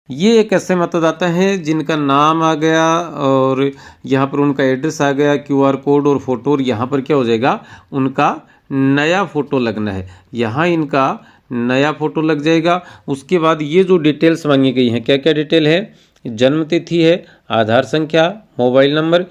ये एक ऐसे मतदाता हैं जिनका नाम आ गया और यहाँ पर उनका एड्रेस आ गया, क्यूआर कोड और फोटो, और यहाँ पर क्या हो जाएगा, उनका नया फ़ोटो लगना है। यहाँ इनका नया फ़ोटो लग जाएगा। उसके बाद ये जो डिटेल्स मांगी गई हैं, क्या क्या डिटेल है, जन्म तिथि है, आधार संख्या, मोबाइल नंबर,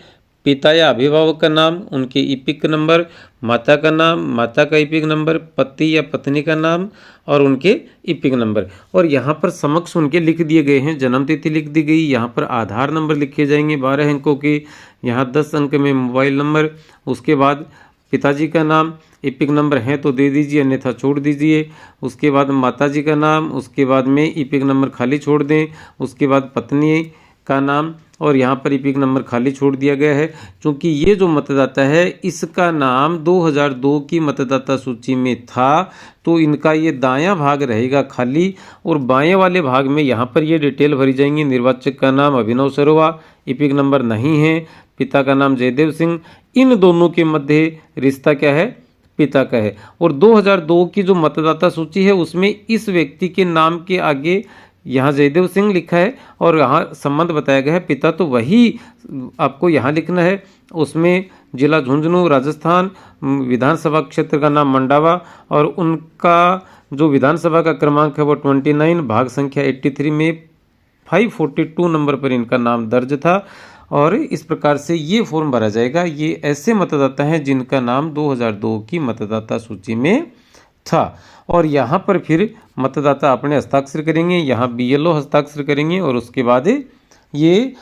पिता या अभिभावक का नाम, उनके ईपिक नंबर, माता का नाम, माता का ईपिक नंबर, पति या पत्नी का नाम और उनके ईपिक नंबर। और यहाँ पर समक्ष उनके लिख दिए गए हैं, जन्म तिथि लिख दी गई, यहाँ पर आधार नंबर लिखे जाएंगे 12 अंकों के, यहाँ 10 अंक में मोबाइल नंबर, उसके बाद पिताजी का नाम, ईपिक नंबर है तो दे दीजिए अन्यथा छोड़ दीजिए। उसके बाद माताजी का नाम, उसके बाद में ईपिक नंबर खाली छोड़ दें। उसके बाद पत्नी का नाम और यहाँ पर ईपिक नंबर खाली छोड़ दिया गया है। क्योंकि ये जो मतदाता है इसका नाम 2002 की मतदाता सूची में था, तो इनका ये दायां भाग रहेगा खाली और बाएं वाले भाग में यहाँ पर ये डिटेल भरी जाएंगी। निर्वाचक का नाम अभिनव सरोवा, ईपिक नंबर नहीं है, पिता का नाम जयदेव सिंह, इन दोनों के मध्य रिश्ता क्या है, पिता का है। और 2002 की जो मतदाता सूची है उसमें इस व्यक्ति के नाम के आगे यहाँ जयदेव सिंह लिखा है और यहाँ संबंध बताया गया है, पिता तो वही आपको यहाँ लिखना है। उसमें जिला झुंझुनू राजस्थान, विधानसभा क्षेत्र का नाम मंडावा और उनका जो विधानसभा का क्रमांक है वो 29, भाग संख्या 83 में 542 नंबर पर इनका नाम दर्ज था। और इस प्रकार से ये फॉर्म भरा जाएगा। ये ऐसे मतदाता हैं जिनका नाम 2002 की मतदाता सूची में था। और यहाँ पर फिर मतदाता अपने हस्ताक्षर करेंगे, यहाँ बीएलओ हस्ताक्षर करेंगे और उसके बाद ये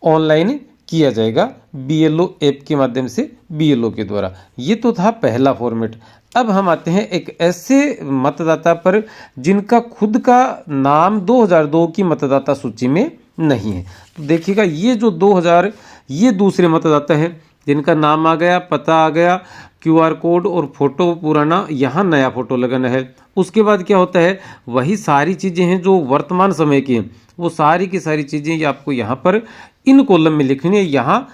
ऑनलाइन किया जाएगा बीएलओ ऐप के माध्यम से, बीएलओ के द्वारा। ये तो था पहला फॉर्मेट। अब हम आते हैं एक ऐसे मतदाता पर जिनका खुद का नाम 2002 की मतदाता सूची में नहीं है। तो देखिएगा ये जो 2000, ये दूसरे मतदाता हैं जिनका नाम आ गया, पता आ गया, क्यूआर कोड और फोटो पुराना, यहाँ नया फोटो लगाना है। उसके बाद क्या होता है, वही सारी चीज़ें हैं जो वर्तमान समय की हैं, वो सारी की सारी चीज़ें ये आपको यहाँ पर इन कॉलम में लिखनी है। यहाँ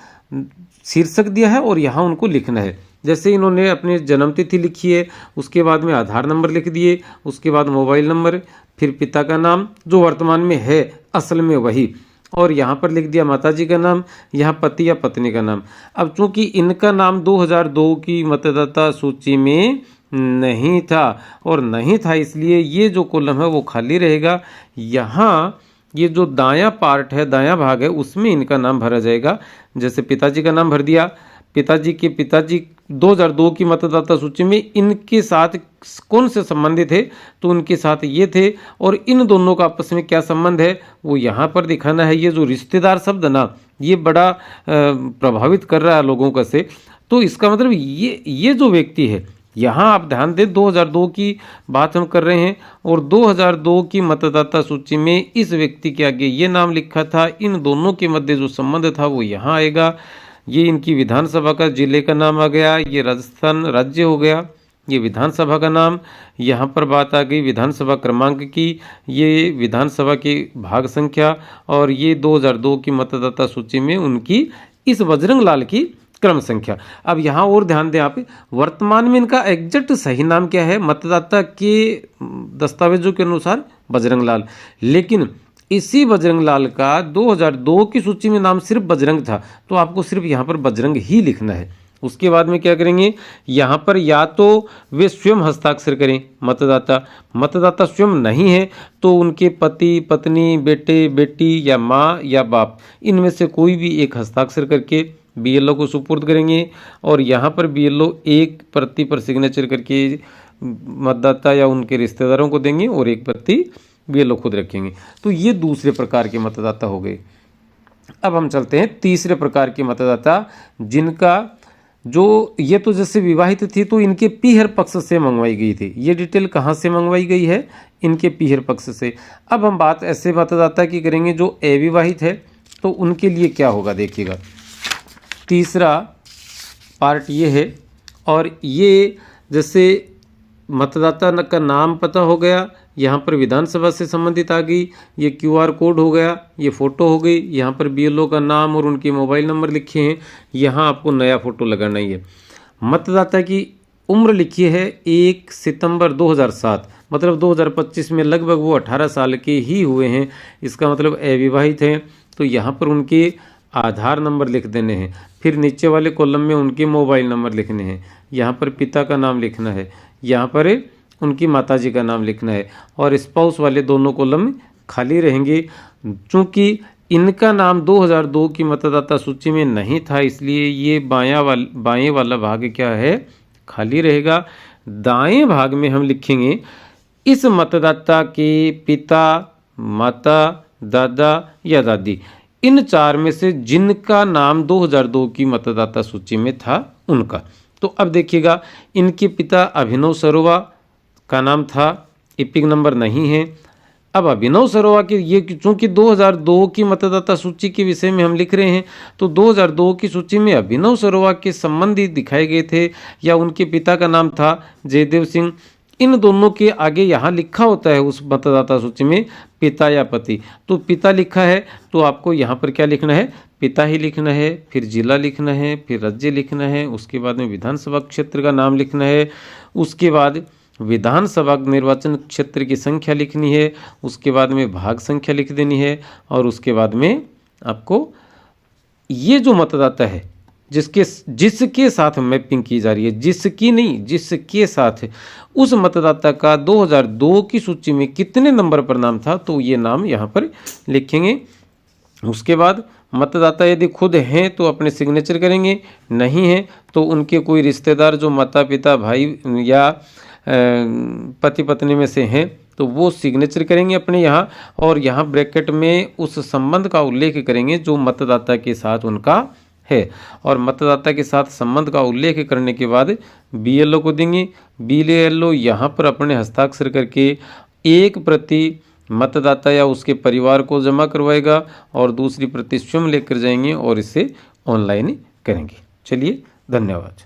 शीर्षक दिया है और यहाँ उनको लिखना है। जैसे इन्होंने अपनी जन्म तिथि लिखी है, उसके बाद में आधार नंबर लिख दिए, उसके बाद मोबाइल नंबर, फिर पिता का नाम जो वर्तमान में है असल में वही, और यहाँ पर लिख दिया माताजी का नाम, यहाँ पति या पत्नी का नाम। अब चूंकि इनका नाम 2002 की मतदाता सूची में नहीं था और नहीं था, इसलिए ये जो कॉलम है वो खाली रहेगा। यहाँ ये जो दायां पार्ट है, दायां भाग है, उसमें इनका नाम भरा जाएगा। जैसे पिताजी का नाम भर दिया, पिताजी 2002 की मतदाता सूची में इनके साथ कौन से संबंधित थे, तो उनके साथ ये थे। और इन दोनों का आपस में क्या संबंध है वो यहाँ पर दिखाना है। ये जो रिश्तेदार शब्द ना, ये बड़ा प्रभावित कर रहा है लोगों का से। तो इसका मतलब ये जो व्यक्ति है, यहाँ आप ध्यान दें 2002 की बात हम कर रहे हैं और 2002 की मतदाता सूची में इस व्यक्ति के आगे ये नाम लिखा था। इन दोनों के मध्य जो संबंध था वो यहाँ आएगा। ये इनकी विधानसभा का जिले का नाम आ गया, ये राजस्थान राज्य हो गया, ये विधानसभा का नाम, यहाँ पर बात आ गई विधानसभा क्रमांक की, ये विधानसभा की भाग संख्या, और ये 2002 की मतदाता सूची में उनकी इस बजरंग लाल की क्रम संख्या। अब यहाँ और ध्यान दें आप, वर्तमान में इनका एग्जैक्ट सही नाम क्या है, मतदाता के दस्तावेजों के अनुसार बजरंग लाल, लेकिन इसी बजरंग लाल का 2002 की सूची में नाम सिर्फ बजरंग था, तो आपको सिर्फ यहाँ पर बजरंग ही लिखना है। उसके बाद में क्या करेंगे, यहाँ पर या तो वे स्वयं हस्ताक्षर करें, मतदाता स्वयं नहीं है तो उनके पति पत्नी, बेटे बेटी या माँ या बाप, इनमें से कोई भी एक हस्ताक्षर करके बीएलओ को सुपुर्द करेंगे। और यहाँ पर बीएलओ एक प्रति पर सिग्नेचर करके मतदाता या उनके रिश्तेदारों को देंगे और एक प्रति बीएलओ खुद रखेंगे। तो ये दूसरे प्रकार के मतदाता हो गए। अब हम चलते हैं तीसरे प्रकार के मतदाता, जिनका जो ये तो जैसे विवाहित थी तो इनके पीहर पक्ष से मंगवाई गई थी। ये डिटेल कहाँ से मंगवाई गई है, इनके पीहर पक्ष से। अब हम बात ऐसे मतदाता की करेंगे जो अविवाहित है, तो उनके लिए क्या होगा देखिएगा। तीसरा पार्ट ये है, और ये जैसे मतदाता का नाम पता हो गया, यहाँ पर विधानसभा से संबंधित आ गई, ये क्यूआर कोड हो गया, ये फ़ोटो हो गई, यहाँ पर बीएलओ का नाम और उनके मोबाइल नंबर लिखे हैं, यहाँ आपको नया फ़ोटो लगाना ही है। मतदाता की उम्र लिखी है 1 सितंबर 2007, मतलब 2025 में लगभग वो 18 साल के ही हुए हैं। इसका मतलब अविवाहित हैं। तो यहाँ पर उनके आधार नंबर लिख देने हैं। फिर नीचे वाले कॉलम में उनके मोबाइल नंबर लिखने हैं। यहाँ पर पिता का नाम लिखना है, यहाँ पर उनकी माताजी का नाम लिखना है, और स्पाउस वाले दोनों कॉलम खाली रहेंगे। चूँकि इनका नाम 2002 की मतदाता सूची में नहीं था, इसलिए ये बाएं वाला भाग क्या है, खाली रहेगा। दाएं भाग में हम लिखेंगे इस मतदाता के पिता, माता, दादा या दादी, इन चार में से जिनका नाम 2002 की मतदाता सूची में था उनका। तो अब देखिएगा, इनके पिता अभिनव सरोवा का नाम था, इपिक नंबर नहीं है। अब अभिनव सरोवा के ये चूंकि 2002 की मतदाता सूची के विषय में हम लिख रहे हैं, तो 2002 की सूची में अभिनव सरोवा के संबंधी दिखाए गए थे, या उनके पिता का नाम था जयदेव सिंह। इन दोनों के आगे यहाँ लिखा होता है उस मतदाता सूची में पिता या पति। तो पिता लिखा है तो आपको यहाँ पर क्या लिखना है, पिता ही लिखना है, फिर जिला लिखना है, फिर राज्य लिखना है, उसके बाद में विधानसभा क्षेत्र का नाम लिखना है, उसके बाद विधानसभा निर्वाचन क्षेत्र की संख्या लिखनी है, उसके बाद में भाग संख्या लिख देनी है, और उसके बाद में आपको ये जो मतदाता है जिसके साथ मैपिंग की जा रही है, जिसकी नहीं जिसके साथ, उस मतदाता का 2002 की सूची में कितने नंबर पर नाम था, तो ये नाम यहाँ पर लिखेंगे। उसके बाद मतदाता यदि खुद हैं तो अपने सिग्नेचर करेंगे, नहीं हैं तो उनके कोई रिश्तेदार जो माता पिता भाई या पति पत्नी में से हैं तो वो सिग्नेचर करेंगे अपने यहाँ, और यहाँ ब्रैकेट में उस संबंध का उल्लेख करेंगे जो मतदाता के साथ उनका है। और मतदाता के साथ संबंध का उल्लेख करने के बाद BLO को देंगे। BLO यहाँ पर अपने हस्ताक्षर करके एक प्रति मतदाता या उसके परिवार को जमा करवाएगा, और दूसरी प्रति स्वयं लेकर जाएंगे और इसे ऑनलाइन करेंगे। चलिए, धन्यवाद।